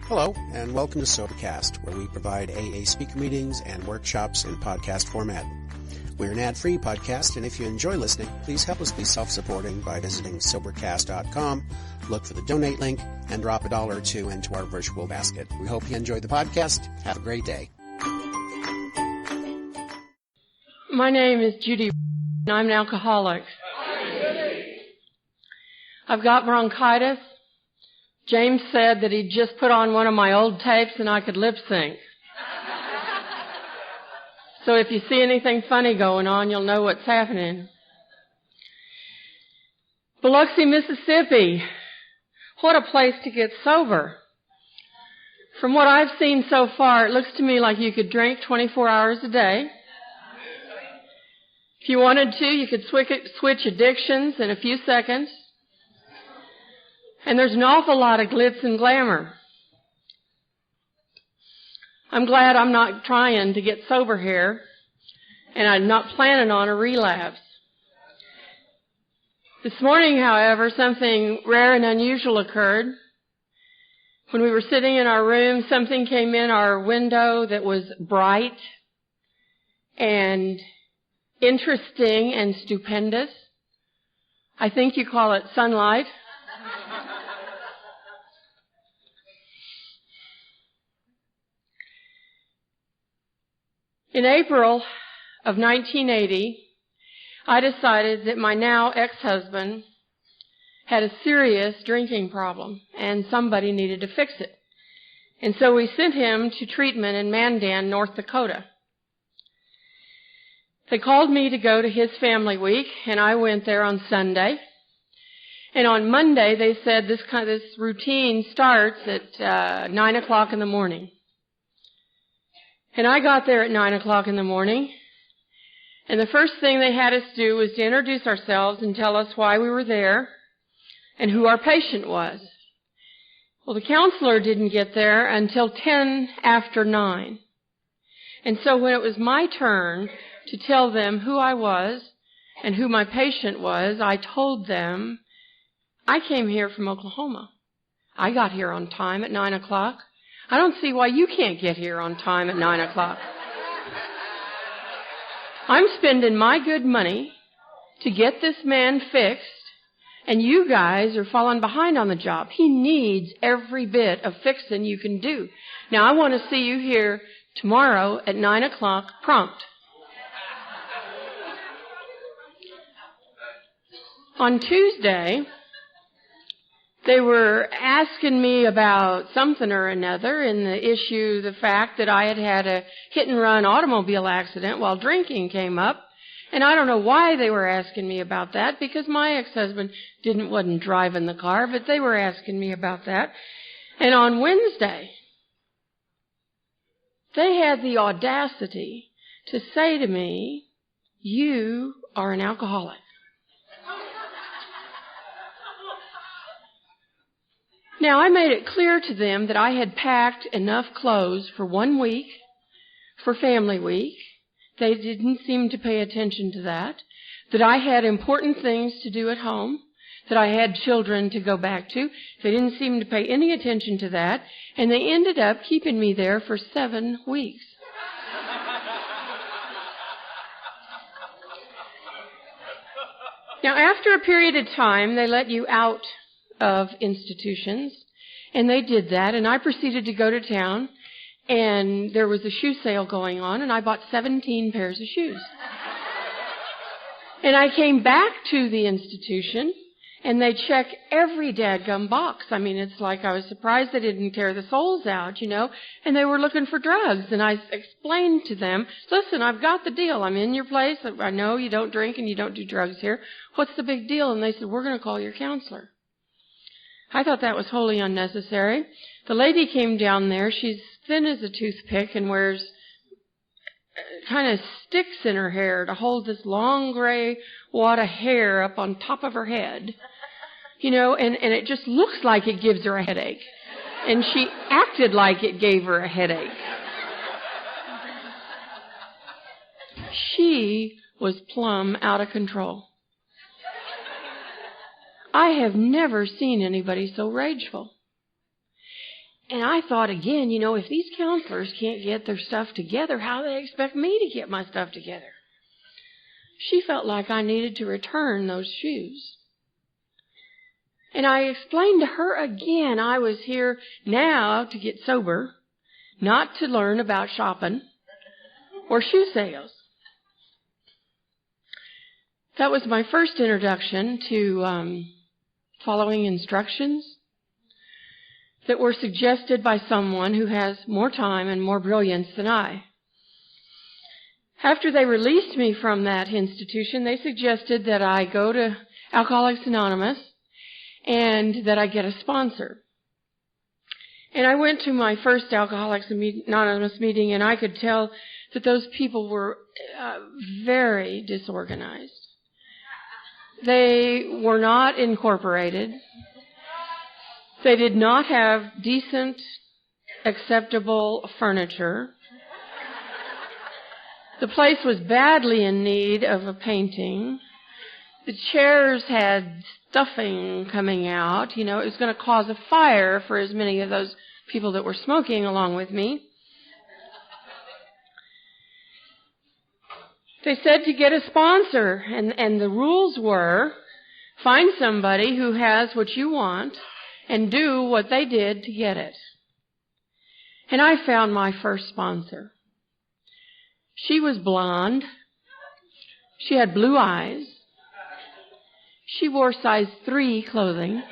Hello, and welcome to Sobercast, where we provide AA speaker meetings and workshops in podcast format. We're an ad-free podcast, and if you enjoy listening, please help us be self-supporting by visiting Sobercast.com, look for the donate link, and drop $1 or $2 into our virtual basket. We hope you enjoy the podcast. Have a great day. My name is Judy R, and I'm an alcoholic. I've got bronchitis. James said that he'd just put on one of my old tapes and I could lip sync. So if you see anything funny going on, you'll know what's happening. Biloxi, Mississippi. What a place to get sober. From what I've seen so far, it looks to me like you could drink 24 hours a day. If you wanted to, you could switch addictions in a few seconds. And there's an awful lot of glitz and glamour. I'm glad I'm not trying to get sober here, and I'm not planning on a relapse. This morning, however, something rare and unusual occurred. When we were sitting in our room, something came in our window that was bright and interesting and stupendous. I think you call it sunlight. In April of 1980, I decided that my now ex-husband had a serious drinking problem and somebody needed to fix it. And so we sent him to treatment in Mandan, North Dakota. They called me to go to his family week, and I went there on Sunday. And on Monday, they said this routine starts at 9 o'clock in the morning. And I got there at 9 o'clock in the morning, and the first thing they had us do was to introduce ourselves and tell us why we were there and who our patient was. Well, the counselor didn't get there until 10 after 9. And so when it was my turn to tell them who I was and who my patient was, I told them, I came here from Oklahoma. I got here on time at 9 o'clock. I don't see why you can't get here on time at 9 o'clock. I'm spending my good money to get this man fixed, and you guys are falling behind on the job. He needs every bit of fixing you can do. Now, I want to see you here tomorrow at 9 o'clock prompt. On Tuesday, they were asking me about something or another, and the fact that I had a hit-and-run automobile accident while drinking came up. And I don't know why they were asking me about that, because my ex-husband wasn't driving the car, but they were asking me about that. And on Wednesday, they had the audacity to say to me, you are an alcoholic. Now, I made it clear to them that I had packed enough clothes for 1 week, for family week. They didn't seem to pay attention to that I had important things to do at home, that I had children to go back to. They didn't seem to pay any attention to that, and they ended up keeping me there for 7 weeks. Now, after a period of time, they let you out of institutions, and they did that, and I proceeded to go to town, and there was a shoe sale going on, and I bought 17 pairs of shoes. And I came back to the institution, and they check every dadgum box. I mean, it's like I was surprised they didn't tear the soles out, and they were looking for drugs, and I explained to them, listen, I've got the deal. I'm in your place. I know you don't drink and you don't do drugs here. What's the big deal? And they said, we're going to call your counselor. I thought that was wholly unnecessary. The lady came down there. She's thin as a toothpick and wears kind of sticks in her hair to hold this long gray wad of hair up on top of her head. And it just looks like it gives her a headache. And she acted like it gave her a headache. She was plumb out of control. I have never seen anybody so rageful. And I thought again, if these counselors can't get their stuff together, how do they expect me to get my stuff together? She felt like I needed to return those shoes. And I explained to her again, I was here now to get sober, not to learn about shopping or shoe sales. That was my first introduction to following instructions that were suggested by someone who has more time and more brilliance than I. After they released me from that institution, they suggested that I go to Alcoholics Anonymous and that I get a sponsor. And I went to my first Alcoholics Anonymous meeting, and I could tell that those people were very disorganized. They were not incorporated. They did not have decent, acceptable furniture. The place was badly in need of a painting. The chairs had stuffing coming out. It was going to cause a fire for as many of those people that were smoking along with me. They said to get a sponsor, and the rules were, find somebody who has what you want and do what they did to get it. And I found my first sponsor. She was blonde. She had blue eyes. She wore size 3 clothing.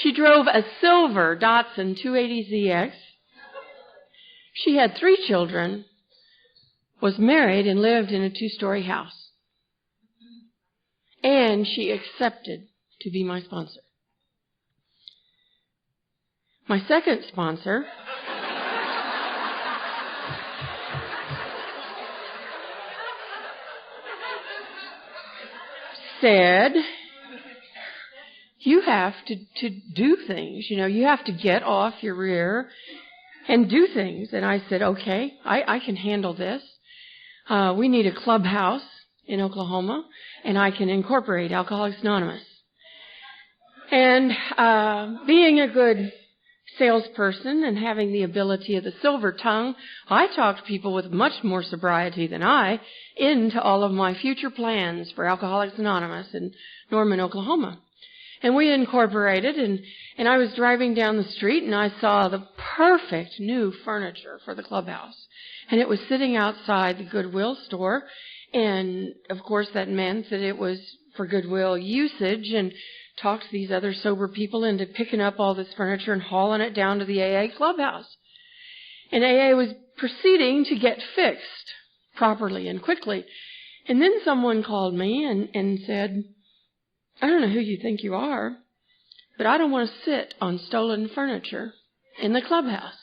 She drove a silver Datsun 280ZX. She had 3 children, was married, and lived in a 2-story house. And she accepted to be my sponsor. My second sponsor said, you have to do things. You have to get off your rear and do things. And I said, okay, I can handle this. We need a clubhouse in Oklahoma, and I can incorporate Alcoholics Anonymous. And being a good salesperson and having the ability of the silver tongue, I talked people with much more sobriety than I into all of my future plans for Alcoholics Anonymous in Norman, Oklahoma. And we incorporated, and I was driving down the street, and I saw the perfect new furniture for the clubhouse. And it was sitting outside the Goodwill store, and of course that meant that it was for Goodwill usage, and talked these other sober people into picking up all this furniture and hauling it down to the AA clubhouse. And AA was proceeding to get fixed properly and quickly. And then someone called me and said, I don't know who you think you are, but I don't want to sit on stolen furniture in the clubhouse.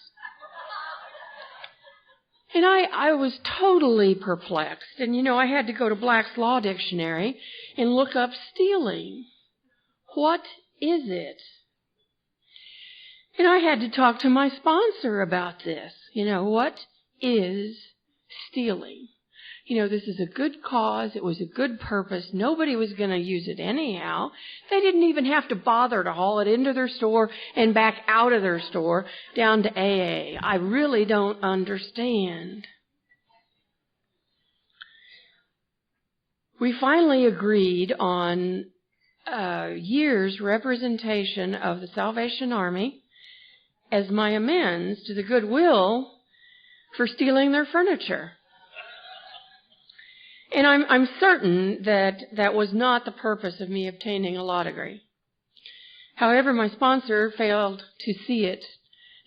And I was totally perplexed. And, I had to go to Black's Law Dictionary and look up stealing. What is it? And I had to talk to my sponsor about this. What is stealing? This is a good cause. It was a good purpose. Nobody was going to use it anyhow. They didn't even have to bother to haul it into their store and back out of their store down to AA. I really don't understand. We finally agreed on a year's representation of the Salvation Army as my amends to the Goodwill for stealing their furniture. And I'm certain that was not the purpose of me obtaining a law degree. However, my sponsor failed to see it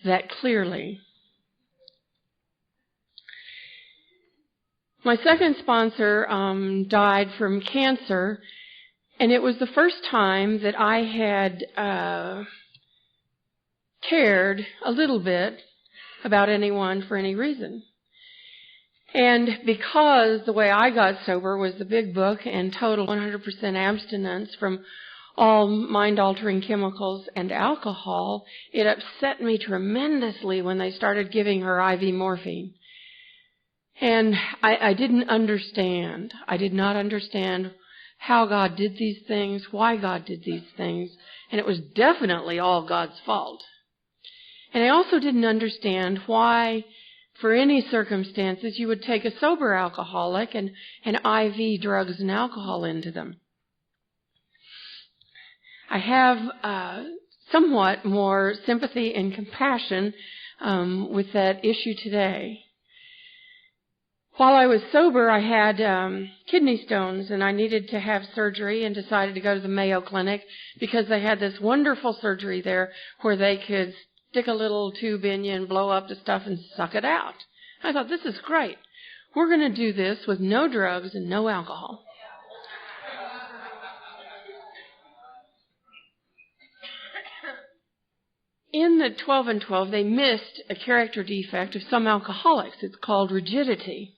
that clearly. My second sponsor died from cancer, and it was the first time that I had cared a little bit about anyone for any reason. And because the way I got sober was the big book and total 100% abstinence from all mind-altering chemicals and alcohol, it upset me tremendously when they started giving her IV morphine. And I didn't understand. I did not understand how God did these things, why God did these things, and it was definitely all God's fault. And I also didn't understand why, for any circumstances, you would take a sober alcoholic and IV drugs and alcohol into them. I have somewhat more sympathy and compassion with that issue today. While I was sober, I had kidney stones, and I needed to have surgery and decided to go to the Mayo Clinic because they had this wonderful surgery there where they could stick a little tube in you and blow up the stuff and suck it out. I thought, this is great. We're going to do this with no drugs and no alcohol. In the 12 and 12, they missed a character defect of some alcoholics. It's called rigidity.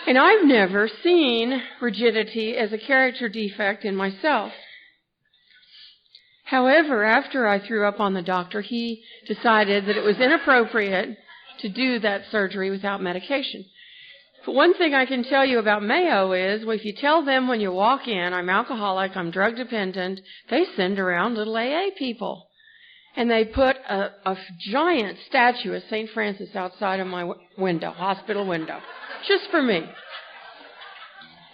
And I've never seen rigidity as a character defect in myself. However, after I threw up on the doctor, he decided that it was inappropriate to do that surgery without medication. But one thing I can tell you about Mayo is, well, if you tell them when you walk in, I'm alcoholic, I'm drug dependent, they send around little AA people. And they put a giant statue of St. Francis outside of my window, hospital window, just for me.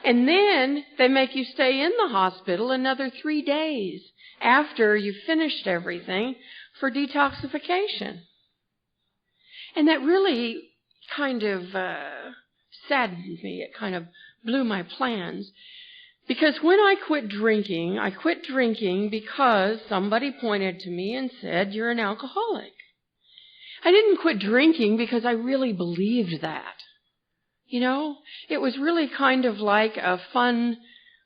And then they make you stay in the hospital another 3 days after you've finished everything for detoxification. And that really kind of saddened me. It kind of blew my plans. Because when I quit drinking because somebody pointed to me and said, you're an alcoholic. I didn't quit drinking because I really believed that. You know, it was really kind of like a fun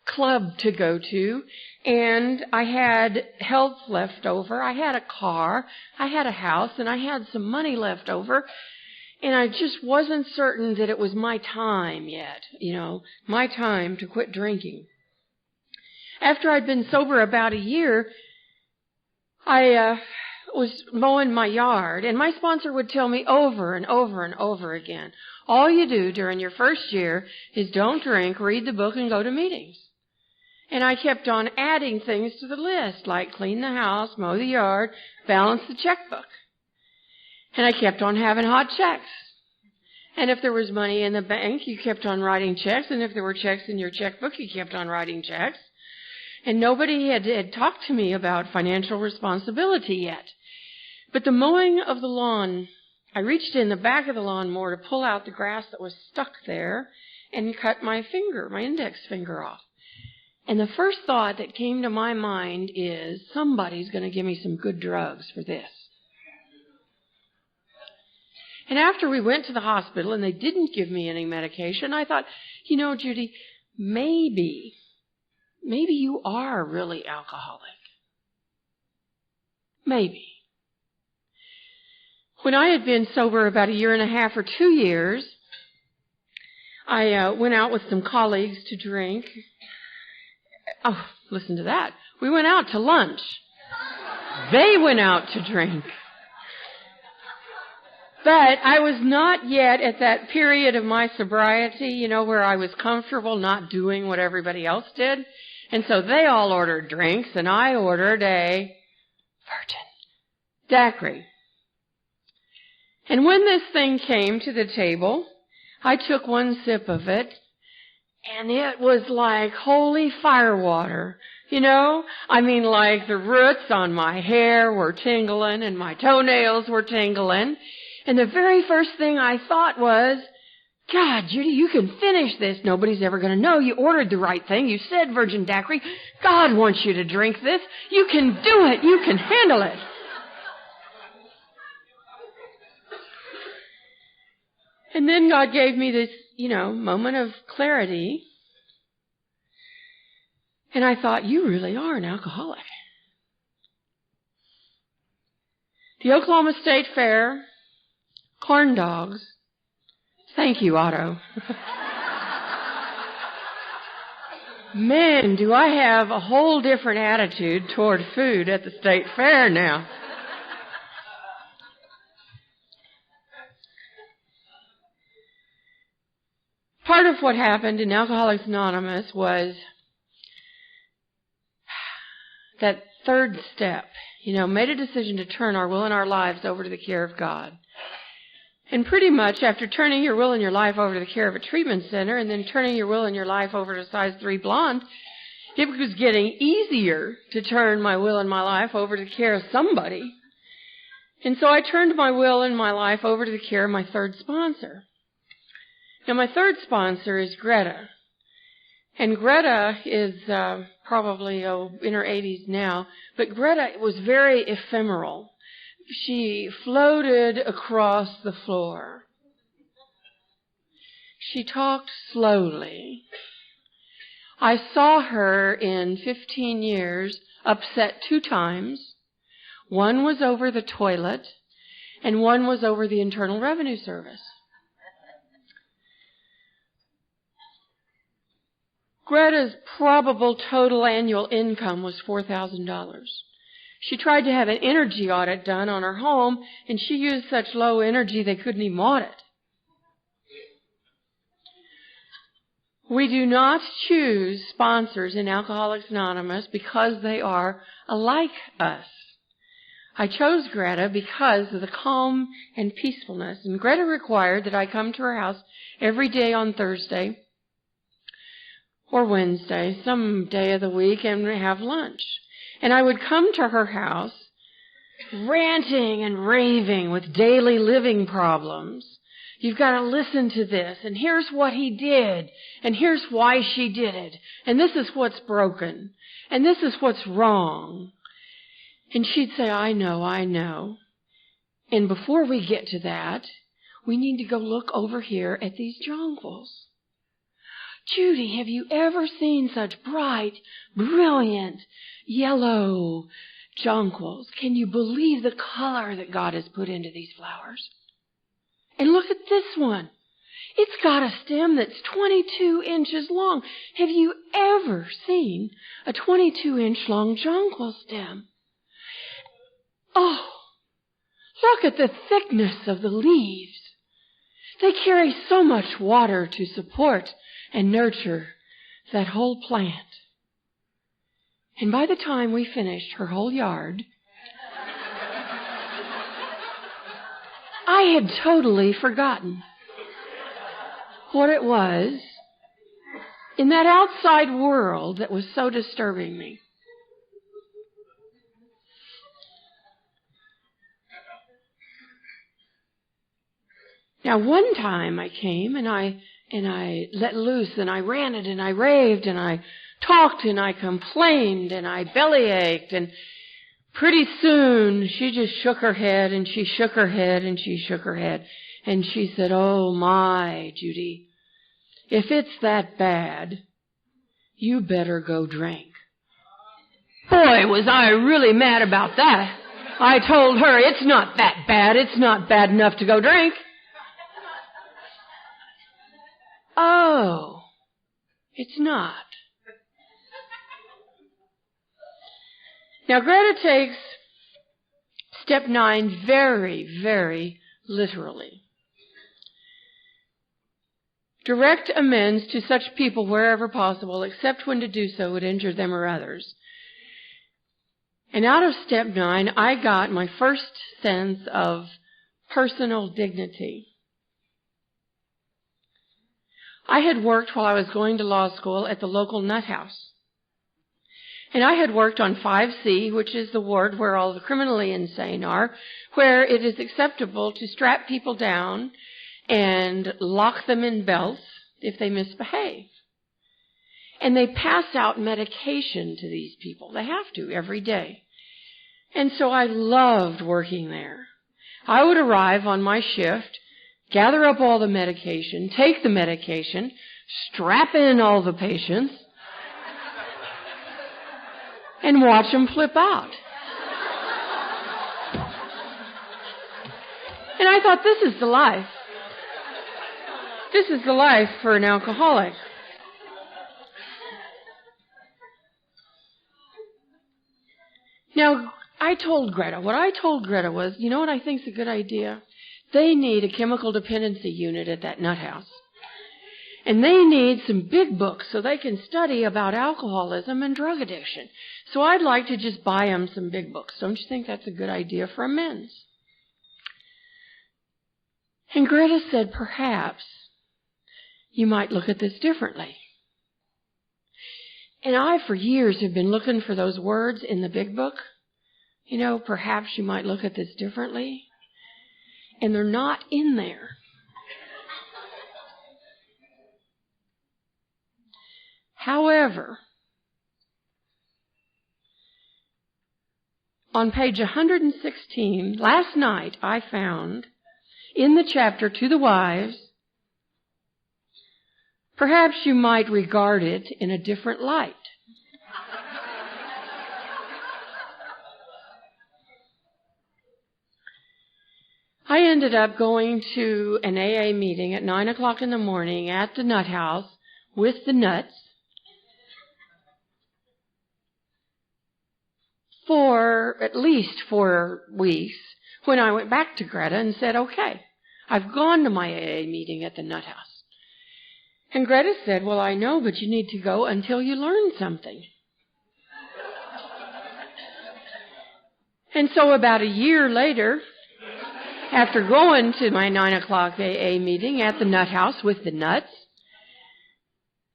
club to go to, and I had health left over. I had a car, I had a house, and I had some money left over, and I just wasn't certain that it was my time yet, my time to quit drinking. After I'd been sober about a year, I was mowing my yard, and my sponsor would tell me over and over and over again, all you do during your first year is don't drink, read the book, and go to meetings. And I kept on adding things to the list, like clean the house, mow the yard, balance the checkbook. And I kept on having hot checks. And if there was money in the bank, you kept on writing checks. And if there were checks in your checkbook, you kept on writing checks. And nobody had talked to me about financial responsibility yet. But the mowing of the lawn, I reached in the back of the lawnmower to pull out the grass that was stuck there and cut my index finger off. And the first thought that came to my mind is, somebody's going to give me some good drugs for this. And after we went to the hospital and they didn't give me any medication, I thought, Judy, maybe you are really alcoholic. Maybe. When I had been sober about 1.5 years or 2 years, I went out with some colleagues to drink. Oh, listen to that. We went out to lunch. They went out to drink. But I was not yet at that period of my sobriety, where I was comfortable not doing what everybody else did. And so they all ordered drinks, and I ordered a virgin daiquiri. And when this thing came to the table, I took one sip of it, and it was like holy firewater, like the roots on my hair were tingling and my toenails were tingling. And the very first thing I thought was, God, Judy, you can finish this. Nobody's ever going to know you ordered the right thing. You said virgin daiquiri. God wants you to drink this. You can do it. You can handle it. And then God gave me this, moment of clarity. And I thought, you really are an alcoholic. The Oklahoma State Fair, corn dogs. Thank you, Otto. Man, do I have a whole different attitude toward food at the State Fair now. part of what happened in Alcoholics Anonymous was that third step, made a decision to turn our will and our lives over to the care of God. And pretty much after turning your will and your life over to the care of a treatment center and then turning your will and your life over to size 3 blonde, it was getting easier to turn my will and my life over to the care of somebody. And so I turned my will and my life over to the care of my third sponsor. Now, my third sponsor is Greta. And Greta is probably in her 80s now, but Greta was very ephemeral. She floated across the floor. She talked slowly. I saw her in 15 years upset 2 times. One was over the toilet, and one was over the Internal Revenue Service. Greta's probable total annual income was $4,000. She tried to have an energy audit done on her home, and she used such low energy they couldn't even audit. We do not choose sponsors in Alcoholics Anonymous because they are alike us. I chose Greta because of the calm and peacefulness, and Greta required that I come to her house every day on Thursday or Wednesday, some day of the week, and have lunch. And I would come to her house ranting and raving with daily living problems. You've got to listen to this, and here's what he did, and here's why she did it, and this is what's broken, and this is what's wrong. And she'd say, I know. And before we get to that, we need to go look over here at these jonquils. Judy, have you ever seen such bright, brilliant, yellow jonquils? Can you believe the color that God has put into these flowers? And look at this one. It's got a stem that's 22 inches long. Have you ever seen a 22-inch long jonquil stem? Oh, look at the thickness of the leaves. They carry so much water to support and nurture that whole plant. And by the time we finished her whole yard, I had totally forgotten what it was in that outside world that was so disturbing me. Now, one time I came and I let loose and I ranted and I raved and I talked and I complained and I bellyached, and pretty soon she just shook her head and she shook her head and she shook her head and she said, oh my, Judy, if it's that bad, you better go drink. Boy, was I really mad about that. I told her, it's not that bad. It's not bad enough to go drink. Oh, it's not. Now, Greta takes step 9 very, very literally. Direct amends to such people wherever possible, except when to do so would injure them or others. And out of step 9, I got my first sense of personal dignity. I had worked while I was going to law school at the local nut house. And I had worked on 5C, which is the ward where all the criminally insane are, where it is acceptable to strap people down and lock them in belts if they misbehave. And they pass out medication to these people. They have to every day. And so I loved working there. I would arrive on my shift, gather up all the medication, take the medication, strap in all the patients, and watch them flip out. And I thought, this is the life. This is the life for an alcoholic. Now, what I told Greta was, you know what I think is a good idea? They need a chemical dependency unit at that nut house. And they need some big books so they can study about alcoholism and drug addiction. So I'd like to just buy them some big books. Don't you think that's a good idea for a men's? And Greta said, perhaps you might look at this differently. And I, for years, have been looking for those words in the big book. You know, perhaps you might look at this differently. And they're not in there. However, on page 116, last night I found in the chapter to the wives, perhaps you might regard it in a different light. I ended up going to an AA meeting at 9 o'clock in the morning at the Nut House with the nuts for at least 4 weeks, when I went back to Greta and said, okay, I've gone to my AA meeting at the Nut House. And Greta said, well, I know, but you need to go until you learn something. And so about a year later, after going to my 9 o'clock AA meeting at the Nut House with the nuts,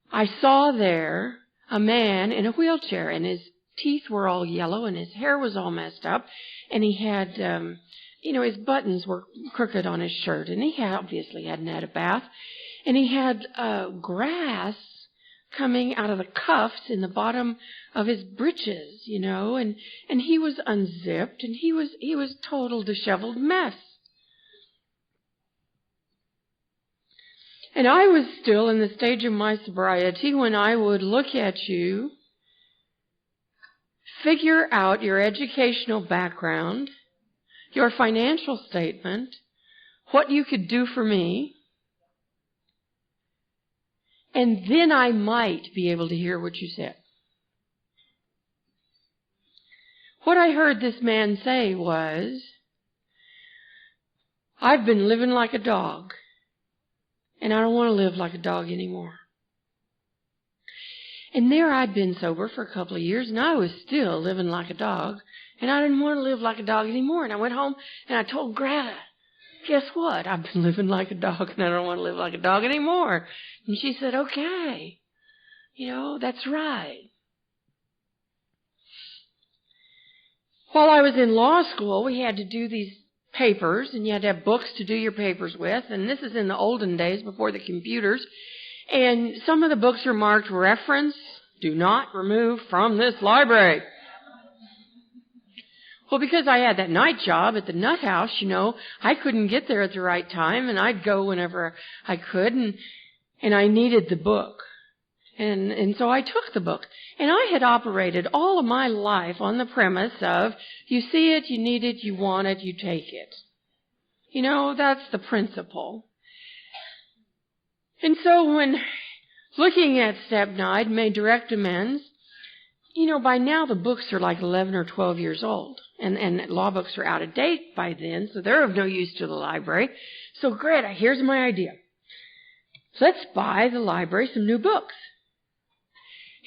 I saw there a man in a wheelchair, and his teeth were all yellow, and his hair was all messed up, and he had, his buttons were crooked on his shirt, and he obviously hadn't had a bath, and he had grass coming out of the cuffs in the bottom of his breeches, and he was unzipped, and he was total disheveled mess. And I was still in the stage of my sobriety when I would look at you, figure out your educational background, your financial statement, what you could do for me, and then I might be able to hear what you said. What I heard this man say was, I've been living like a dog, and I don't want to live like a dog anymore. And there I'd been sober for a couple of years, and I was still living like a dog, and I didn't want to live like a dog anymore. And I went home, and I told Greta, guess what? I've been living like a dog, and I don't want to live like a dog anymore. And she said, okay, that's right. While I was in law school, we had to do these papers, and you had to have books to do your papers with, and this is in the olden days before the computers. And some of the books are marked reference, do not remove from this library. Well, because I had that night job at the Nut House, I couldn't get there at the right time, and I'd go whenever I could, and I needed the book. And so I took the book. And I had operated all of my life on the premise of, you see it, you need it, you want it, you take it. That's the principle. And so when looking at Step 9, made direct amends, by now the books are like 11 or 12 years old. And law books are out of date by then, so they're of no use to the library. So Greta, here's my idea. Let's buy the library some new books.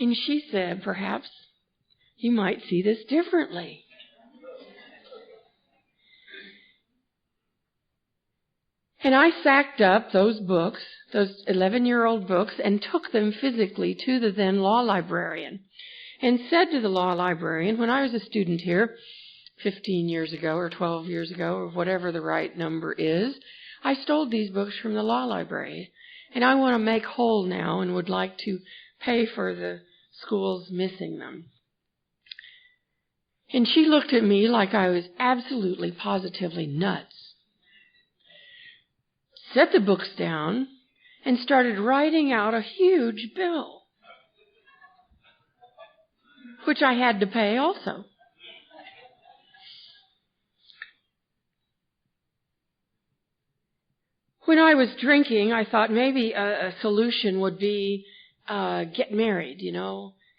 And she said, perhaps you might see this differently. And I sacked up those books, those 11-year-old books, and took them physically to the then law librarian. And said to the law librarian, when I was a student here, 15 years ago or 12 years ago or whatever the right number is, I stole these books from the law library. And I want to make whole now and would like to pay for the schools missing them. And she looked at me like I was absolutely, positively nuts. Set the books down and started writing out a huge bill, which I had to pay also. When I was drinking, I thought maybe a solution would be get married,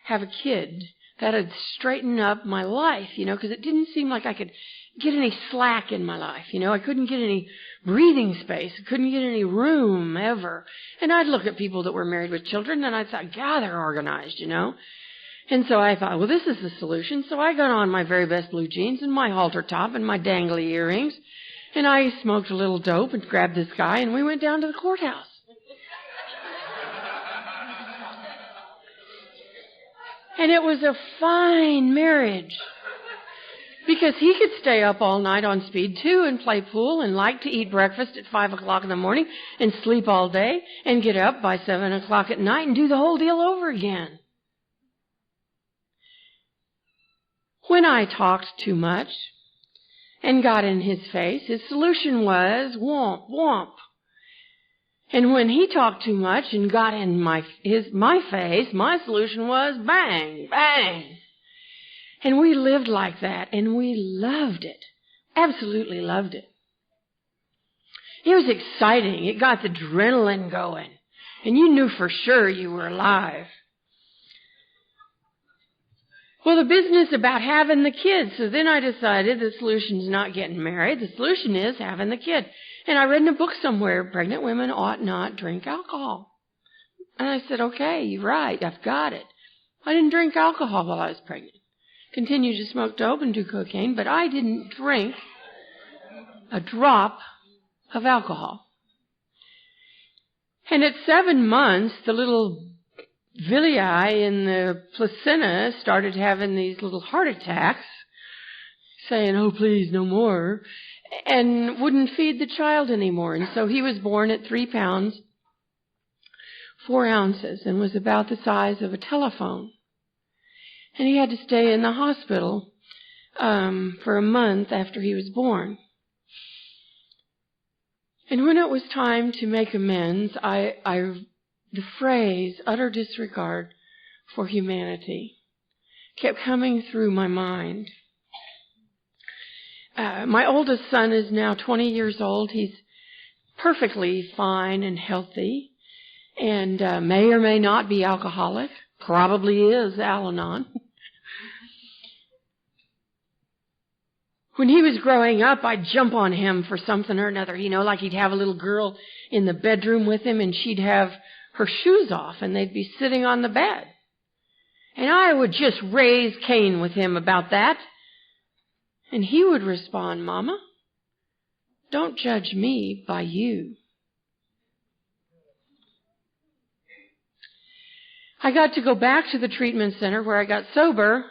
have a kid. That'd straighten up my life, because it didn't seem like I could get any slack in my life. I couldn't get any breathing space. I couldn't get any room ever. And I'd look at people that were married with children, and I'd thought, God, they're organized, And so I thought, well, this is the solution. So I got on my very best blue jeans and my halter top and my dangly earrings, and I smoked a little dope and grabbed this guy, and we went down to the courthouse. And it was a fine marriage. Because he could stay up all night on speed, too, and play pool and like to eat breakfast at 5 o'clock in the morning and sleep all day and get up by 7 o'clock at night and do the whole deal over again. When I talked too much and got in his face, his solution was womp, womp. And when he talked too much and got in my face, my solution was bang, bang. And we lived like that, and we loved it. Absolutely loved it. It was exciting. It got the adrenaline going. And you knew for sure you were alive. Well, the business about having the kid. So then I decided the solution's not getting married. The solution is having the kid. And I read in a book somewhere, pregnant women ought not drink alcohol. And I said, okay, you're right. I've got it. I didn't drink alcohol while I was pregnant. Continued to smoke dope and do cocaine, but I didn't drink a drop of alcohol. And at 7 months, the little villi in the placenta started having these little heart attacks, saying, oh, please, no more, and wouldn't feed the child anymore. And so he was born at 3 pounds, 4 ounces, and was about the size of a telephone. And he had to stay in the hospital for a month after he was born. And when it was time to make amends, the phrase utter disregard for humanity kept coming through my mind. My oldest son is now 20 years old. He's perfectly fine and healthy and may or may not be alcoholic. Probably is Al-Anon. When he was growing up, I'd jump on him for something or another. Like he'd have a little girl in the bedroom with him, and she'd have her shoes off, and they'd be sitting on the bed. And I would just raise Cain with him about that. And he would respond, Mama, don't judge me by you. I got to go back to the treatment center where I got sober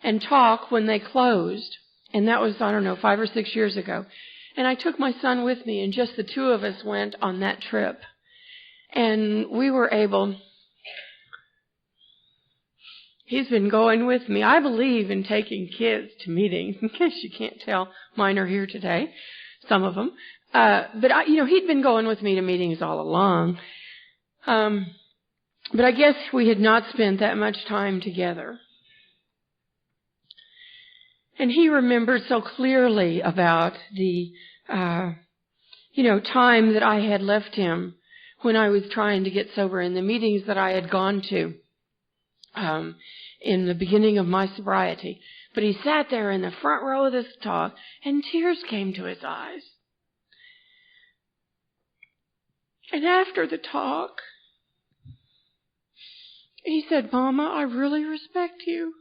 and talk when they closed. And that was, 5 or 6 years ago. And I took my son with me, and just the two of us went on that trip. And we were able, he's been going with me. I believe in taking kids to meetings. In case you can't tell, mine are here today, some of them. But he'd been going with me to meetings all along. But I guess we had not spent that much time together. And he remembered so clearly about the, time that I had left him when I was trying to get sober in the meetings that I had gone to in the beginning of my sobriety. But he sat there in the front row of this talk, and tears came to his eyes. And after the talk, he said, Mama, I really respect you.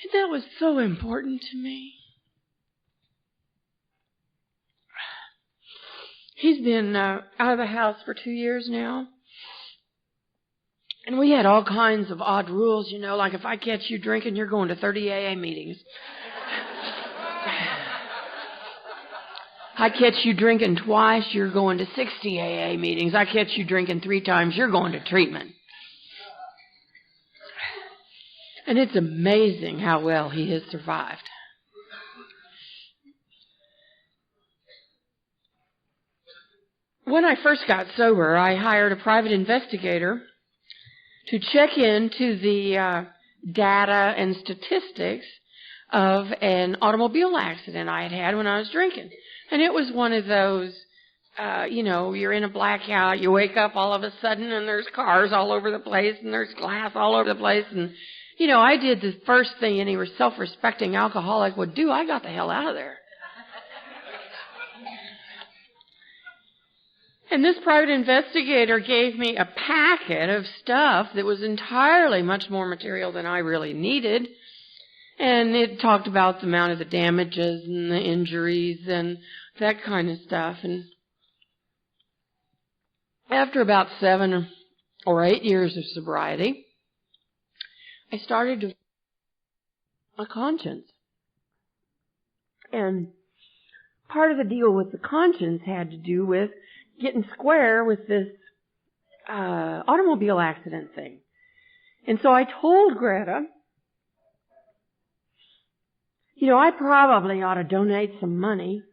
And that was so important to me. He's been out of the house for 2 years now. And we had all kinds of odd rules, like if I catch you drinking, you're going to 30 AA meetings. I catch you drinking twice, you're going to 60 AA meetings. I catch you drinking 3 times, you're going to treatment. And it's amazing how well he has survived. When I first got sober, I hired a private investigator to check into the data and statistics of an automobile accident I had had when I was drinking. And it was one of those, you're in a blackout, you wake up all of a sudden and there's cars all over the place and there's glass all over the place and I did the first thing any self-respecting alcoholic would do. I got the hell out of there. And this private investigator gave me a packet of stuff that was entirely much more material than I really needed. And it talked about the amount of the damages and the injuries and that kind of stuff. And after about 7 or 8 years of sobriety, I started to a conscience. And part of the deal with the conscience had to do with getting square with this automobile accident thing. And so I told Greta, I probably ought to donate some money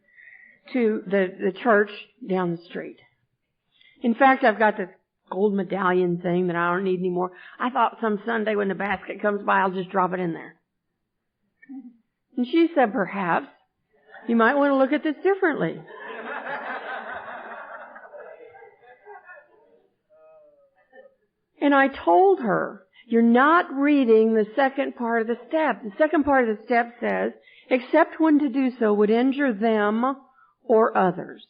to the church down the street. In fact, I've got this gold medallion thing that I don't need anymore. I thought some Sunday when the basket comes by, I'll just drop it in there. And she said, perhaps you might want to look at this differently. And I told her, you're not reading the second part of the step. The second part of the step says, except when to do so would injure them or others.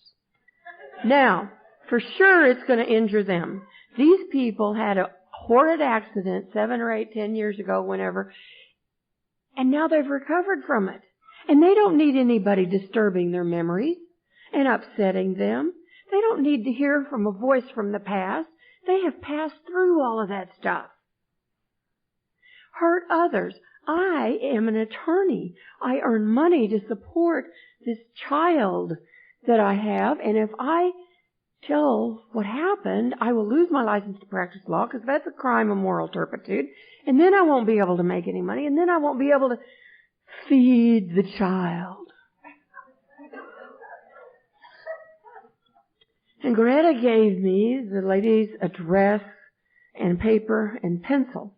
Now, for sure it's going to injure them. These people had a horrid accident 7 or 8, 10 years ago, whenever, and now they've recovered from it. And they don't need anybody disturbing their memories and upsetting them. They don't need to hear from a voice from the past. They have passed through all of that stuff. Hurt others. I am an attorney. I earn money to support this child that I have, and if I tell what happened, I will lose my license to practice law because that's a crime of moral turpitude, and then I won't be able to make any money, and then I won't be able to feed the child. And Greta gave me the lady's address and paper and pencil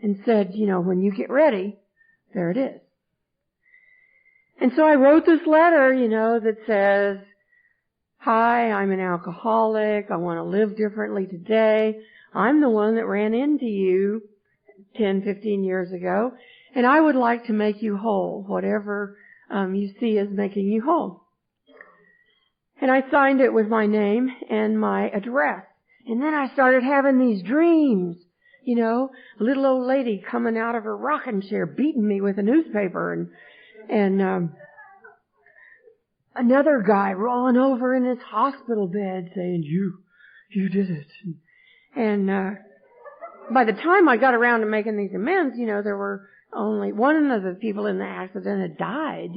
and said, when you get ready, there it is. And so I wrote this letter, that says, hi, I'm an alcoholic. I want to live differently today. I'm the one that ran into you 10, 15 years ago, and I would like to make you whole, whatever you see as making you whole. And I signed it with my name and my address. And then I started having these dreams, a little old lady coming out of her rocking chair beating me with a newspaper, and another guy rolling over in his hospital bed saying, you did it. And by the time I got around to making these amends, there were only one of the people in the accident had died,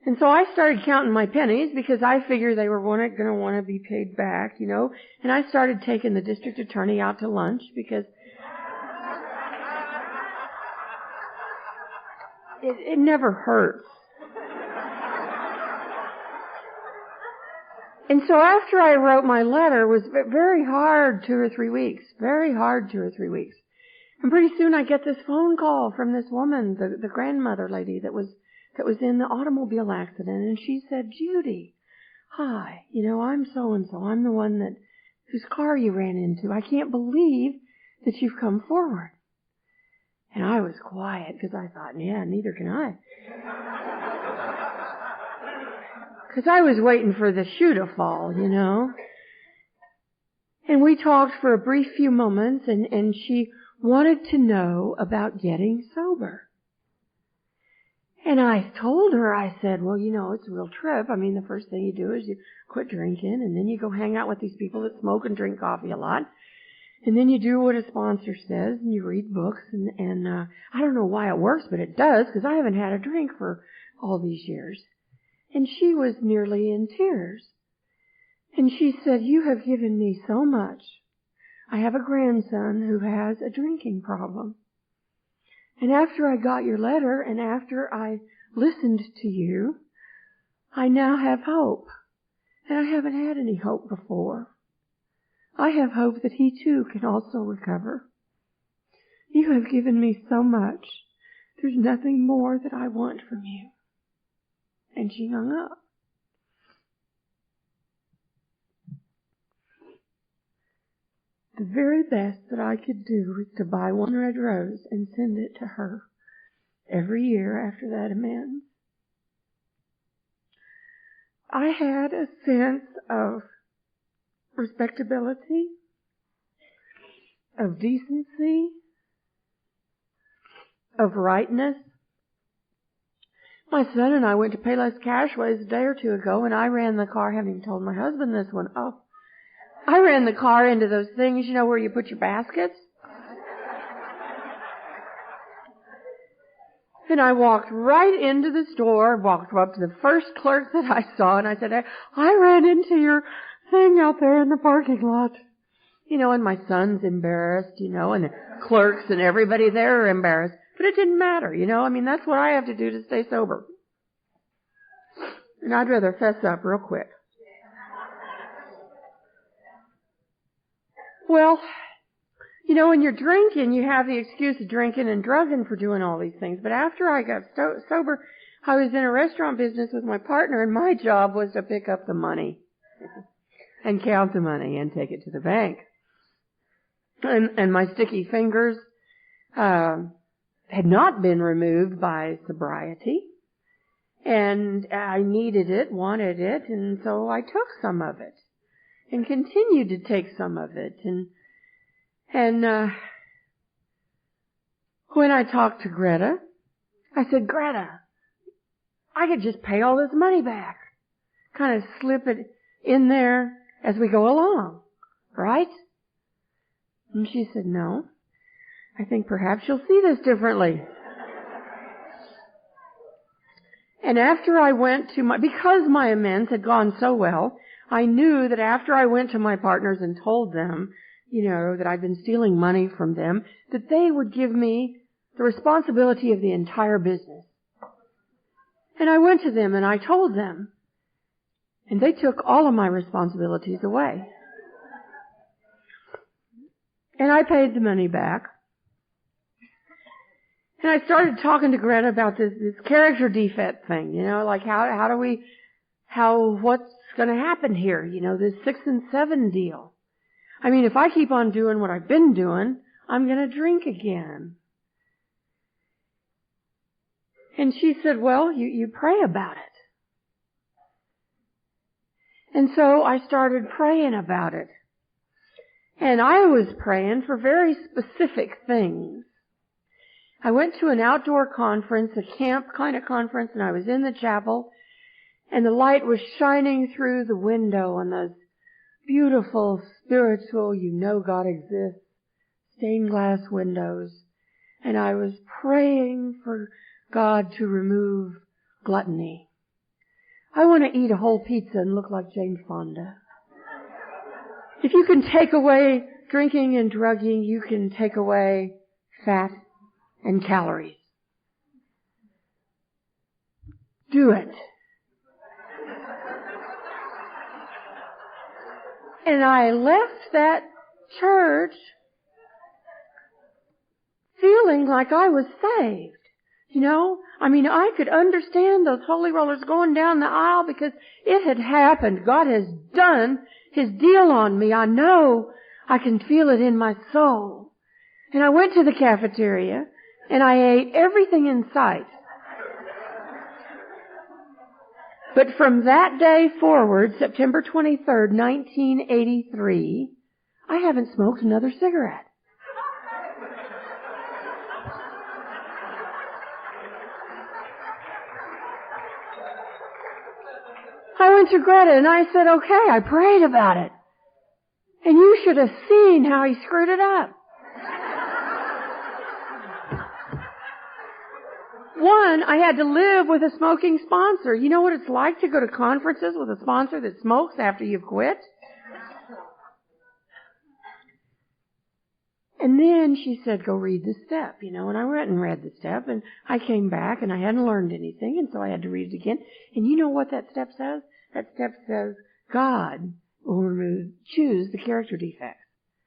And so I started counting my pennies because I figured they were going to want to be paid back, And I started taking the district attorney out to lunch because it never hurts. And so after I wrote my letter, it was very hard 2 or 3 weeks. Very hard 2 or 3 weeks. And pretty soon I get this phone call from this woman, the grandmother lady that was in the automobile accident, and she said, Judy, hi, I'm so-and-so. I'm the one whose car you ran into. I can't believe that you've come forward. And I was quiet because I thought, yeah, neither can I. Because I was waiting for the shoe to fall, And we talked for a brief few moments, and she wanted to know about getting sober. And I told her, I said, well, it's a real trip. I mean, the first thing you do is you quit drinking, and then you go hang out with these people that smoke and drink coffee a lot. And then you do what a sponsor says, and you read books, and I don't know why it works, but it does, because I haven't had a drink for all these years. And she was nearly in tears. And she said, you have given me so much. I have a grandson who has a drinking problem. And after I got your letter and after I listened to you, I now have hope. And I haven't had any hope before. I have hope that he too can also recover. You have given me so much. There's nothing more that I want from you. And she hung up. the very best that I could do was to buy one red rose and send it to her every year after that amends. I had a sense of respectability, of decency, of rightness. My son and I went to Payless Cashways a day or two ago, and I ran the car, haven't even told my husband this one. Oh, I ran the car into those things, you know, where you put your baskets. And I walked right into the store, walked up to the first clerk that I saw, and I said, I ran into your thing out there in the parking lot. You know, and my son's embarrassed, you know, and the clerks and everybody there are embarrassed. But it didn't matter, you know. I mean, that's what I have to do to stay sober. And I'd rather fess up real quick. Well, you know, when you're drinking, you have the excuse of drinking and drugging for doing all these things. But after I got sober, I was in a restaurant business with my partner, and my job was to pick up the money and count the money and take it to the bank. And my sticky fingers had not been removed by sobriety. And I needed it, wanted it, and so I took some of it and continued to take some of it. And when I talked to Greta, I said, Greta, I could just pay all this money back. Kind of slip it in there as we go along, right? And she said, no, I think perhaps you'll see this differently. And after I went to because my amends had gone so well, I knew that after I went to my partners and told them, you know, that I'd been stealing money from them, that they would give me the responsibility of the entire business. And I went to them and I told them, and they took all of my responsibilities away. And I paid the money back. And I started talking to Greta about this character defect thing, you know, like what's going to happen here, you know, this 6 and 7 deal. I mean, if I keep on doing what I've been doing, I'm going to drink again. And she said, well, you pray about it. And so I started praying about it. And I was praying for very specific things. I went to an outdoor conference, a camp kind of conference, and I was in the chapel, and the light was shining through the window on those beautiful, spiritual, you know God exists, stained glass windows. And I was praying for God to remove gluttony. I want to eat a whole pizza and look like Jane Fonda. If you can take away drinking and drugging, you can take away fat and calories. Do it. And I left that church feeling like I was saved. You know, I mean, I could understand those holy rollers going down the aisle because it had happened. God has done His deal on me. I know I can feel it in my soul. And I went to the cafeteria and I ate everything in sight. But from that day forward, September 23rd, 1983, I haven't smoked another cigarette. I went to Greta and I said, okay, I prayed about it. And you should have seen how he screwed it up. One, I had to live with a smoking sponsor. You know what it's like to go to conferences with a sponsor that smokes after you've quit? And then she said, go read the step, you know, and I went and read the step, and I came back and I hadn't learned anything, and so I had to read it again. And you know what that step says? That step says, God will choose the character defects.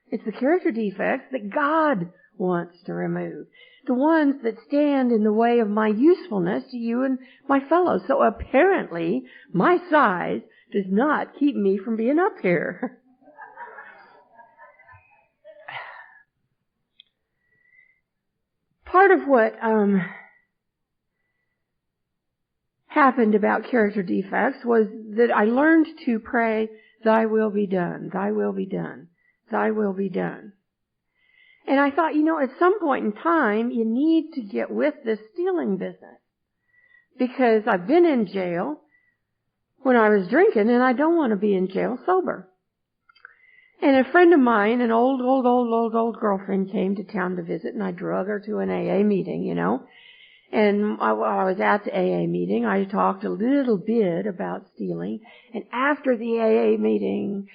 It's the character defects that God wants to remove. The ones that stand in the way of my usefulness to you and my fellows. So apparently, my size does not keep me from being up here. part of what happened about character defects was that I learned to pray, "Thy will be done, Thy will be done, Thy will be done." And I thought, at some point in time, you need to get with this stealing business. Because I've been in jail when I was drinking, and I don't want to be in jail sober. And a friend of mine, an old girlfriend, came to town to visit, and I drug her to an AA meeting, And while I was at the AA meeting, I talked a little bit about stealing. And after the AA meeting,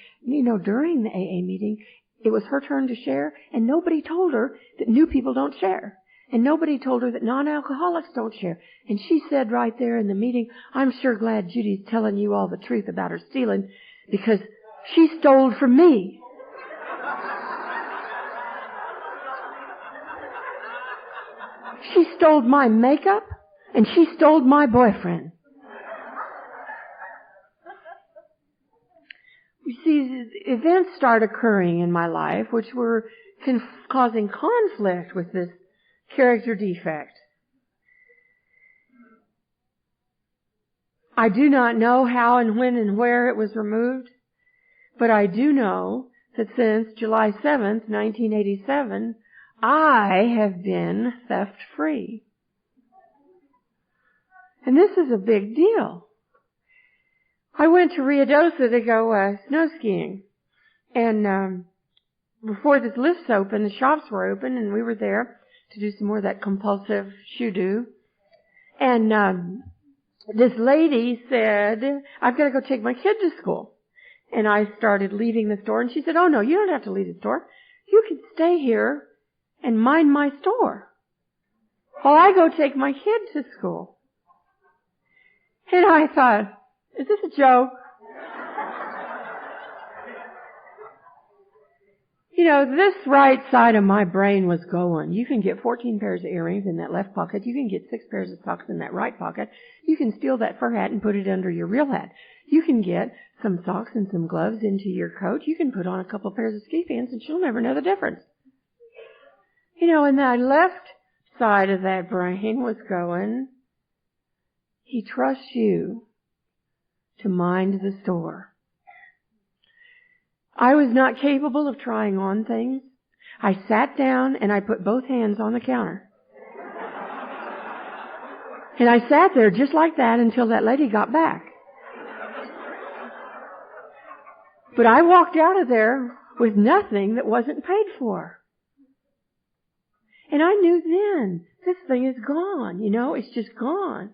during the AA meeting, it was her turn to share, and nobody told her that new people don't share. And nobody told her that non-alcoholics don't share. And she said right there in the meeting, "I'm sure glad Judy's telling you all the truth about her stealing, because she stole from me." She stole my makeup, and she stole my boyfriend. You see, events start occurring in my life which were causing conflict with this character defect. I do not know how and when and where it was removed, but I do know that since July 7th, 1987, I have been theft-free. And this is a big deal. I went to Ruidoso to go snow skiing. And before the lifts opened, the shops were open, and we were there to do some more of that compulsive shoe-do. And this lady said, "I've got to go take my kid to school." And I started leaving the store, and she said, "Oh, no, you don't have to leave the store. You can stay here and mind my store while I go take my kid to school." And I thought, is this a joke? This right side of my brain was going. You can get 14 pairs of earrings in that left pocket. You can get 6 pairs of socks in that right pocket. You can steal that fur hat and put it under your real hat. You can get some socks and some gloves into your coat. You can put on a couple pairs of ski pants, and she'll never know the difference. And that left side of that brain was going, he trusts you to mind the store. I was not capable of trying on things. I sat down and I put both hands on the counter. And I sat there just like that until that lady got back. But I walked out of there with nothing that wasn't paid for. And I knew then, this thing is gone, it's just gone.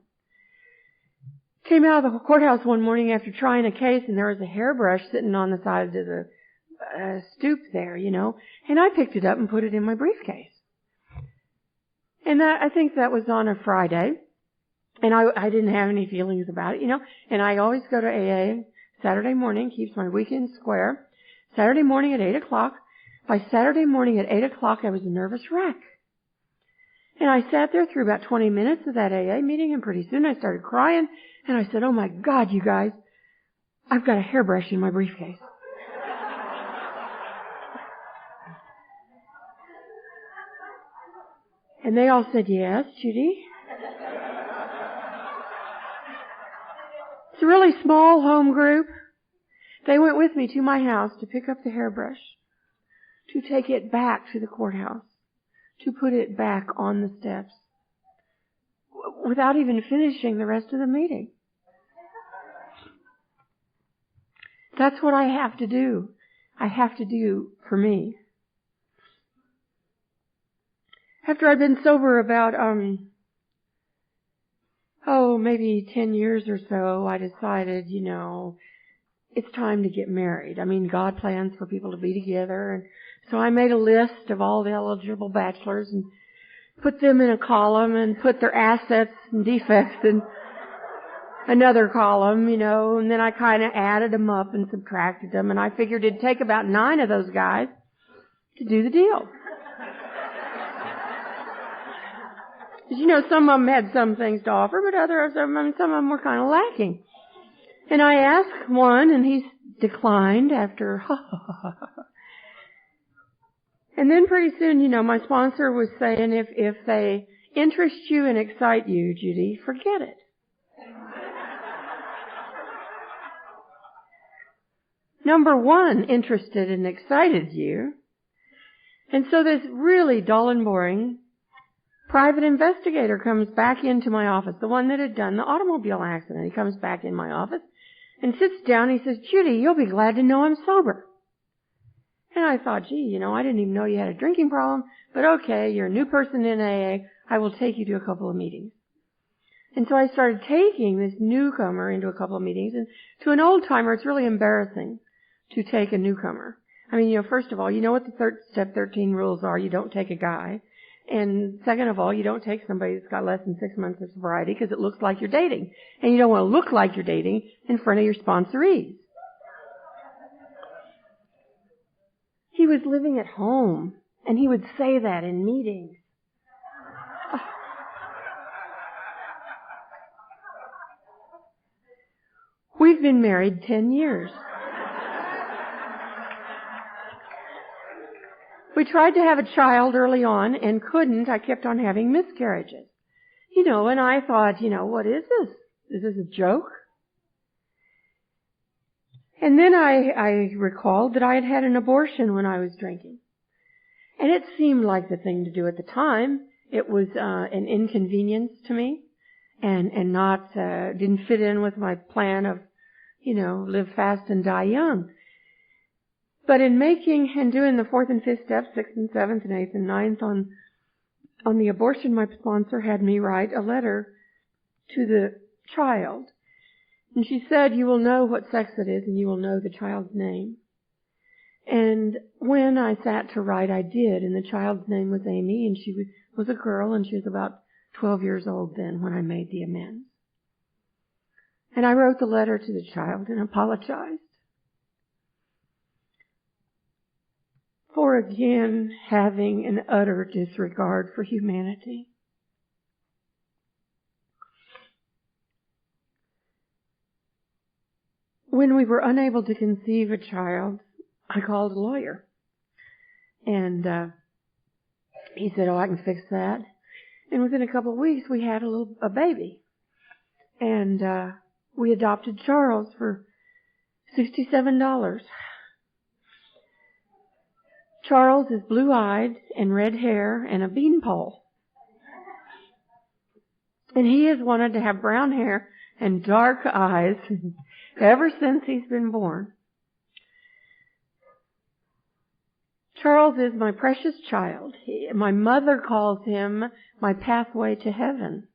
Came out of the courthouse one morning after trying a case, and there was a hairbrush sitting on the side of the stoop there, and I picked it up and put it in my briefcase. And I think that was on a Friday, and I didn't have any feelings about it, and I always go to AA Saturday morning, keeps my weekend square. Saturday morning at 8 o'clock. By Saturday morning at 8 o'clock, I was a nervous wreck. And I sat there through about 20 minutes of that AA meeting, and pretty soon I started crying, and I said, "Oh my God, you guys, I've got a hairbrush in my briefcase." And they all said, "Yes, Judy." It's a really small home group. They went with me to my house to pick up the hairbrush, to take it back to the courthouse, to put it back on the steps, without even finishing the rest of the meeting. That's what I have to do. I have to do for me. After I'd been sober about, maybe 10 years or so, I decided, it's time to get married. God plans for people to be together, and so I made a list of all the eligible bachelors and put them in a column and put their assets and defects in another column, and then I kind of added them up and subtracted them, and I figured it'd take about 9 of those guys to do the deal. Because, some of them had some things to offer, but some of them were kind of lacking. And I asked one, and he declined after, And then pretty soon, my sponsor was saying, if they interest you and excite you, Judy, forget it. Number one, interested and excited you. And so this really dull and boring private investigator comes back into my office, the one that had done the automobile accident. He comes back in my office and sits down. He says, Judy, you'll be glad to know I'm sober. And I thought, gee, I didn't even know you had a drinking problem, but okay, you're a new person in AA. I will take you to a couple of meetings. And so I started taking this newcomer into a couple of meetings, and to an old-timer, it's really embarrassing to take a newcomer. I mean, first of all, you know what the Step 13 rules are. You don't take a guy. And second of all, you don't take somebody that's got less than 6 months of sobriety because it looks like you're dating. And you don't want to look like you're dating in front of your sponsorees. He was living at home, and he would say that in meetings. We've been married 10 years. We tried to have a child early on and couldn't. I kept on having miscarriages. And I thought, what is this? Is this a joke? And then I recalled that I had had an abortion when I was drinking. And it seemed like the thing to do at the time. It was an inconvenience to me and not didn't fit in with my plan of, live fast and die young. But in making and doing the 4th and 5th steps, 6th and 7th and 8th and 9th on the abortion, my sponsor had me write a letter to the child. And she said, you will know what sex it is and you will know the child's name. And when I sat to write, I did. And the child's name was Amy, and she was a girl, and she was about 12 years old then when I made the amends. And I wrote the letter to the child and apologized for again having an utter disregard for humanity. When we were unable to conceive a child, I called a lawyer. And he said, I can fix that. And within a couple of weeks, we had a baby. And we adopted Charles for $67. Charles is blue-eyed and red hair and a beanpole. And he has wanted to have brown hair and dark eyes ever since he's been born. Charles is my precious child. My mother calls him my pathway to heaven.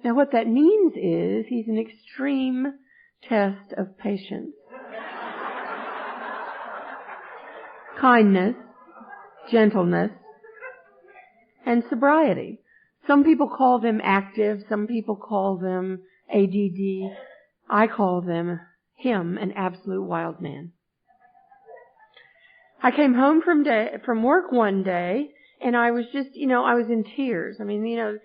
Now what that means is he's an extreme test of patience, kindness, gentleness, and sobriety. Some people call them active, some people call them ADD. I call him an absolute wild man. I came home from work one day, and I was just, I was in tears. I mean,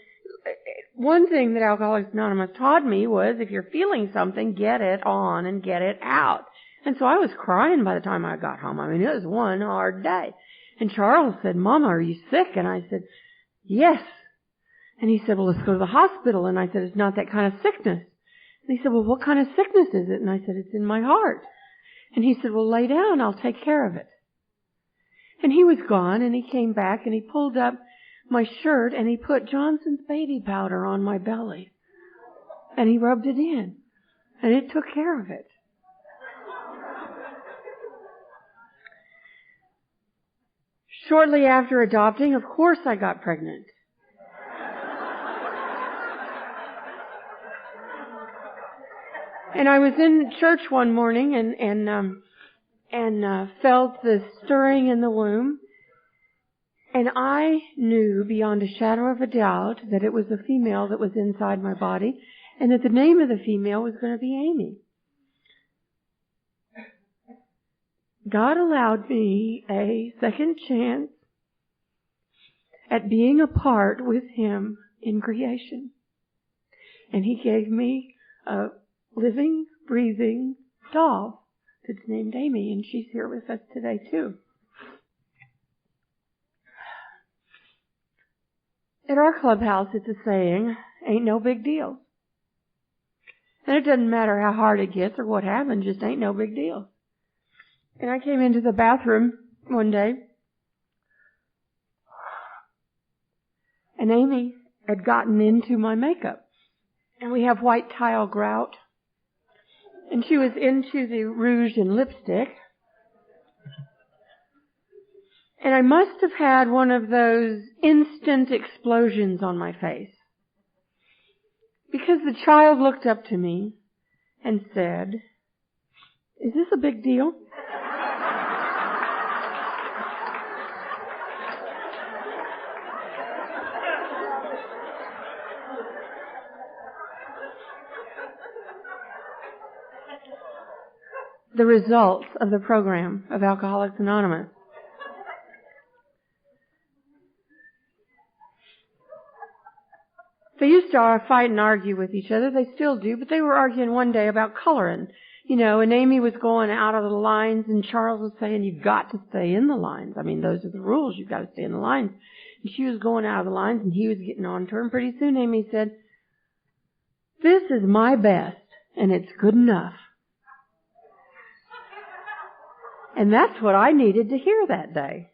one thing that Alcoholics Anonymous taught me was if you're feeling something, get it on and get it out. And so I was crying by the time I got home. I mean, it was one hard day. And Charles said, Mama, are you sick? And I said, yes. And he said, well, let's go to the hospital. And I said, it's not that kind of sickness. And he said, well, what kind of sickness is it? And I said, it's in my heart. And he said, well, lay down. I'll take care of it. And he was gone, and he came back, and he pulled up my shirt, and he put Johnson's baby powder on my belly. And he rubbed it in. And it took care of it. Shortly after adopting, of course I got pregnant. And I was in church one morning and felt the stirring in the womb. And I knew beyond a shadow of a doubt that it was a female that was inside my body, and that the name of the female was going to be Amy. God allowed me a second chance at being a part with Him in creation. And He gave me a living, breathing doll that's named Amy, and she's here with us today too. At our clubhouse, it's a saying, ain't no big deal. And it doesn't matter how hard it gets or what happens, just ain't no big deal. And I came into the bathroom one day, and Amy had gotten into my makeup. And we have white tile grout. And she was into the rouge and lipstick. And I must have had one of those instant explosions on my face. Because the child looked up to me and said, "Is this a big deal?" The results of the program of Alcoholics Anonymous. They used to fight and argue with each other. They still do, but they were arguing one day about coloring. You know, and Amy was going out of the lines, and Charles was saying, "You've got to stay in the lines. I mean, those are the rules. You've got to stay in the lines." And she was going out of the lines, and he was getting on to her. And pretty soon Amy said, "This is my best, and it's good enough." And that's what I needed to hear that day.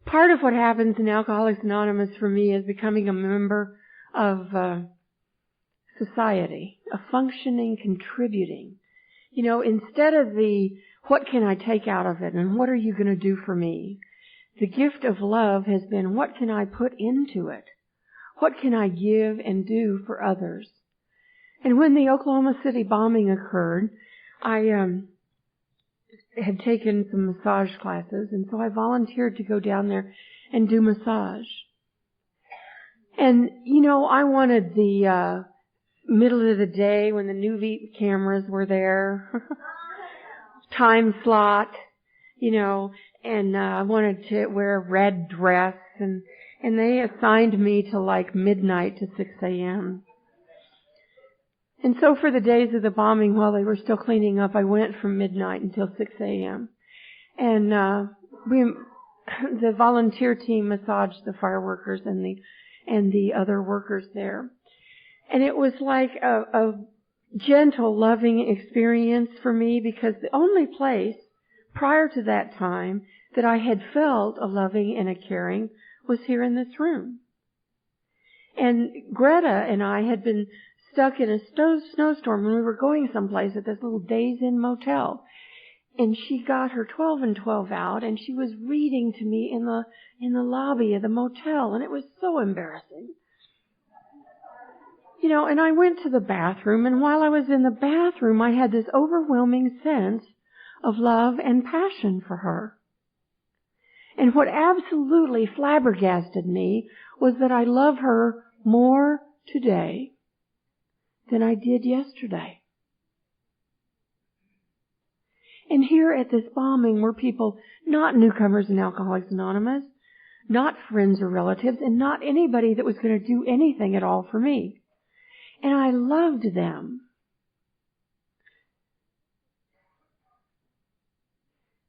Part of what happens in Alcoholics Anonymous for me is becoming a member of society, a functioning, contributing. You know, instead of the, what can I take out of it and what are you going to do for me? The gift of love has been, what can I put into it? What can I give and do for others? And when the Oklahoma City bombing occurred, I had taken some massage classes, and so I volunteered to go down there and do massage. And, you know, I wanted the middle of the day when the new cameras were there, time slot, you know, and I wanted to wear a red dress, and they assigned me to like midnight to 6 a.m. And so for the days of the bombing, while they were still cleaning up, I went from midnight until 6 a.m. And the volunteer team massaged the fire workers and the other workers there. And it was like a gentle, loving experience for me, because the only place prior to that time that I had felt a loving and a caring was here in this room. And Greta and I had been stuck in a snowstorm when we were going someplace at this little Days Inn motel. And she got her 12 and 12 out, and she was reading to me in the lobby of the motel, and it was so embarrassing. You know, and I went to the bathroom, and while I was in the bathroom, I had this overwhelming sense of love and passion for her. And what absolutely flabbergasted me was that I love her more today than I did yesterday. And here at this bombing were people, not newcomers in Alcoholics Anonymous, not friends or relatives, and not anybody that was going to do anything at all for me. And I loved them.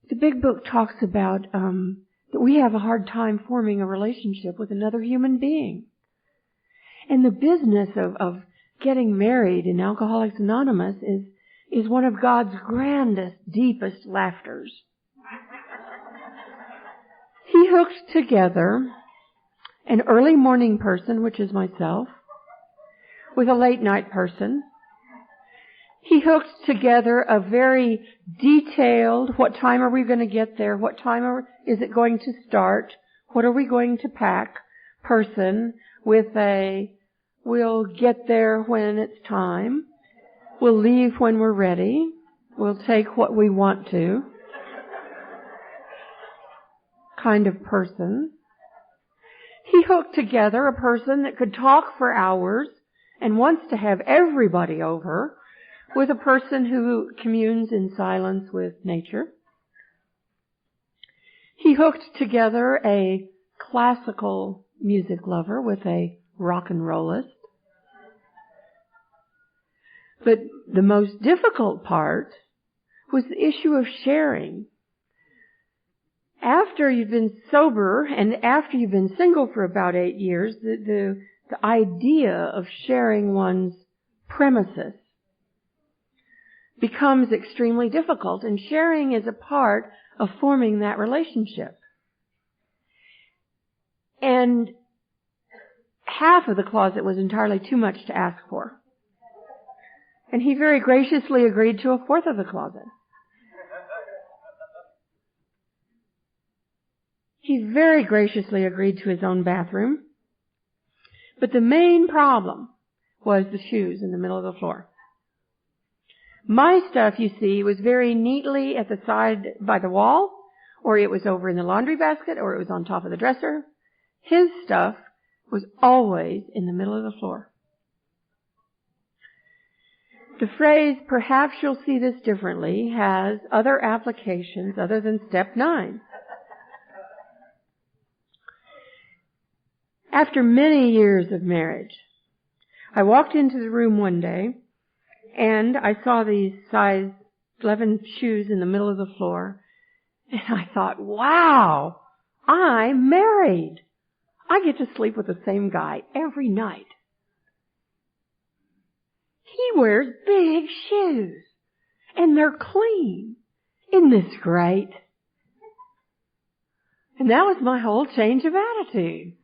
The big book talks about that we have a hard time forming a relationship with another human being. And the business of getting married in Alcoholics Anonymous is one of God's grandest, deepest laughters. He hooked together an early morning person, which is myself, with a late night person. He hooked together a very detailed, what time are we going to get there? What time is it going to start? What are we going to pack? Person with a, we'll get there when it's time. We'll leave when we're ready. We'll take what we want to. Kind of person. He hooked together a person that could talk for hours and wants to have everybody over, with a person who communes in silence with nature. He hooked together a classical music lover with a rock and rollist. But the most difficult part was the issue of sharing. after you've been sober and after you've been single for about 8 years, the idea of sharing one's premises becomes extremely difficult, and sharing is a part of forming that relationship. And half of the closet was entirely too much to ask for. And he very graciously agreed to a fourth of the closet. He very graciously agreed to his own bathroom. But the main problem was the shoes in the middle of the floor. My stuff, you see, was very neatly at the side by the wall, or it was over in the laundry basket, or it was on top of the dresser. His stuff was always in the middle of the floor. The phrase, "perhaps you'll see this differently," has other applications other than step 9. After many years of marriage, I walked into the room one day and I saw these size 11 shoes in the middle of the floor, and I thought, wow, I'm married. I get to sleep with the same guy every night. He wears big shoes, and they're clean. Isn't this great? And that was my whole change of attitude.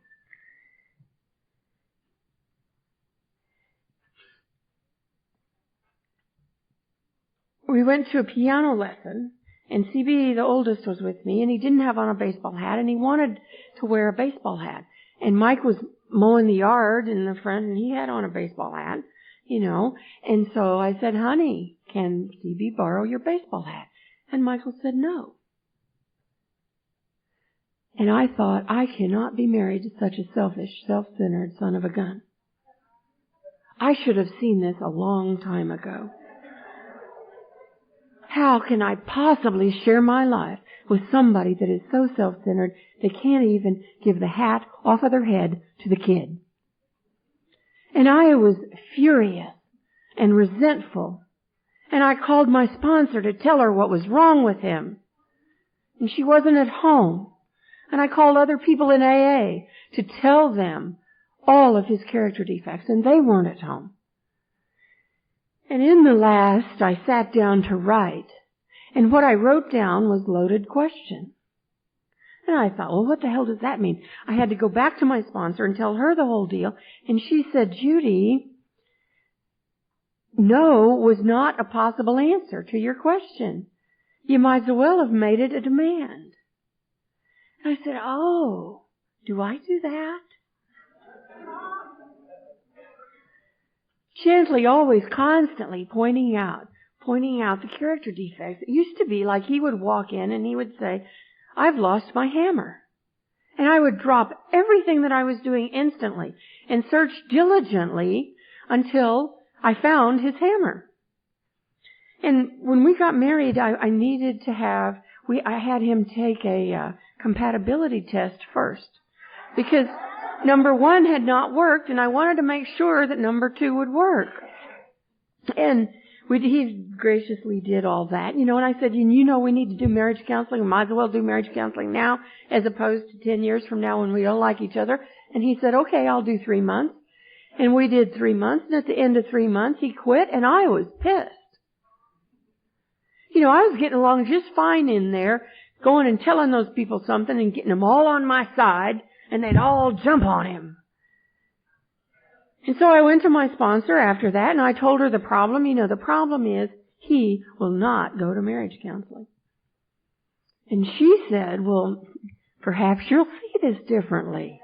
We went to a piano lesson, and CB, the oldest, was with me, and he didn't have on a baseball hat, and he wanted to wear a baseball hat. And Mike was mowing the yard in the front, and he had on a baseball hat, you know. And so I said, "Honey, can CB borrow your baseball hat?" And Michael said no. And I thought, I cannot be married to such a selfish, self-centered son of a gun. I should have seen this a long time ago. How can I possibly share my life with somebody that is so self-centered they can't even give the hat off of their head to the kid? And I was furious and resentful. And I called my sponsor to tell her what was wrong with him. And she wasn't at home. And I called other people in AA to tell them all of his character defects, and they weren't at home. And in the last, I sat down to write, and what I wrote down was loaded question. And I thought, well, what the hell does that mean? I had to go back to my sponsor and tell her the whole deal, and she said, "Judy, no was not a possible answer to your question. You might as well have made it a demand." And I said, "Oh, do I do that?" Gently, always, constantly pointing out the character defects. It used to be like he would walk in and he would say, "I've lost my hammer." And I would drop everything that I was doing instantly and search diligently until I found his hammer. And when we got married, I needed to have, I had him take a compatibility test first, because number 1 had not worked, and I wanted to make sure that number 2 would work. And he graciously did all that, you know, and I said, you know, we need to do marriage counseling. We might as well do marriage counseling now as opposed to 10 years from now when we don't like each other. And he said, "Okay, I'll do 3 months." And we did 3 months, and at the end of 3 months, he quit, and I was pissed. You know, I was getting along just fine in there, going and telling those people something and getting them all on my side, and they'd all jump on him. And so I went to my sponsor after that, and I told her the problem. You know, the problem is he will not go to marriage counseling. And she said, "Well, perhaps you'll see this differently."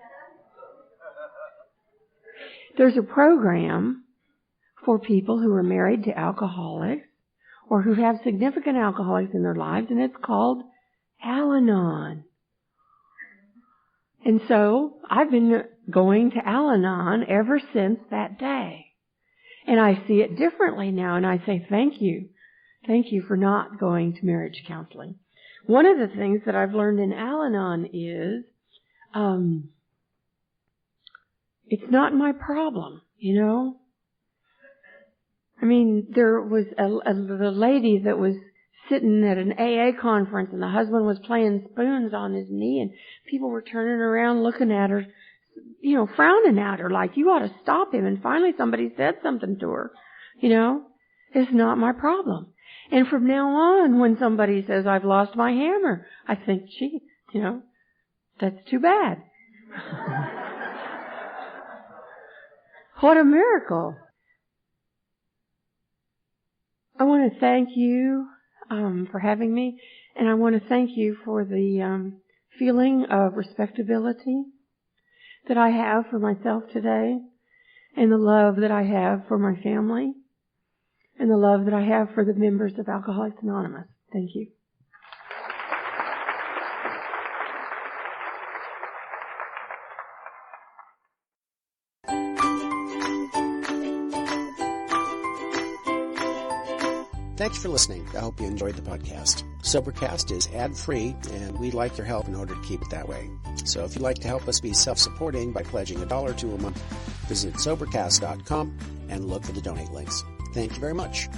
There's a program for people who are married to alcoholics or who have significant alcoholics in their lives, and it's called Al-Anon. And so I've been going to Al-Anon ever since that day. And I see it differently now, and I say thank you. Thank you for not going to marriage counseling. One of the things that I've learned in Al-Anon is it's not my problem, you know. I mean, there was the lady that was sitting at an AA conference, and the husband was playing spoons on his knee, and people were turning around looking at her, you know, frowning at her like, you ought to stop him. And finally somebody said something to her. You know, it's not my problem. And from now on, when somebody says, I've lost my hammer, I think, gee, you know, that's too bad. What a miracle. I want to thank you for having me, and I want to thank you for the feeling of respectability that I have for myself today, and the love that I have for my family, and the love that I have for the members of Alcoholics Anonymous. Thank you. Thanks for listening. I hope you enjoyed the podcast. Sobercast is ad-free, and we'd like your help in order to keep it that way. So if you'd like to help us be self-supporting by pledging $1 or $2 a month, visit Sobercast.com and look for the donate links. Thank you very much.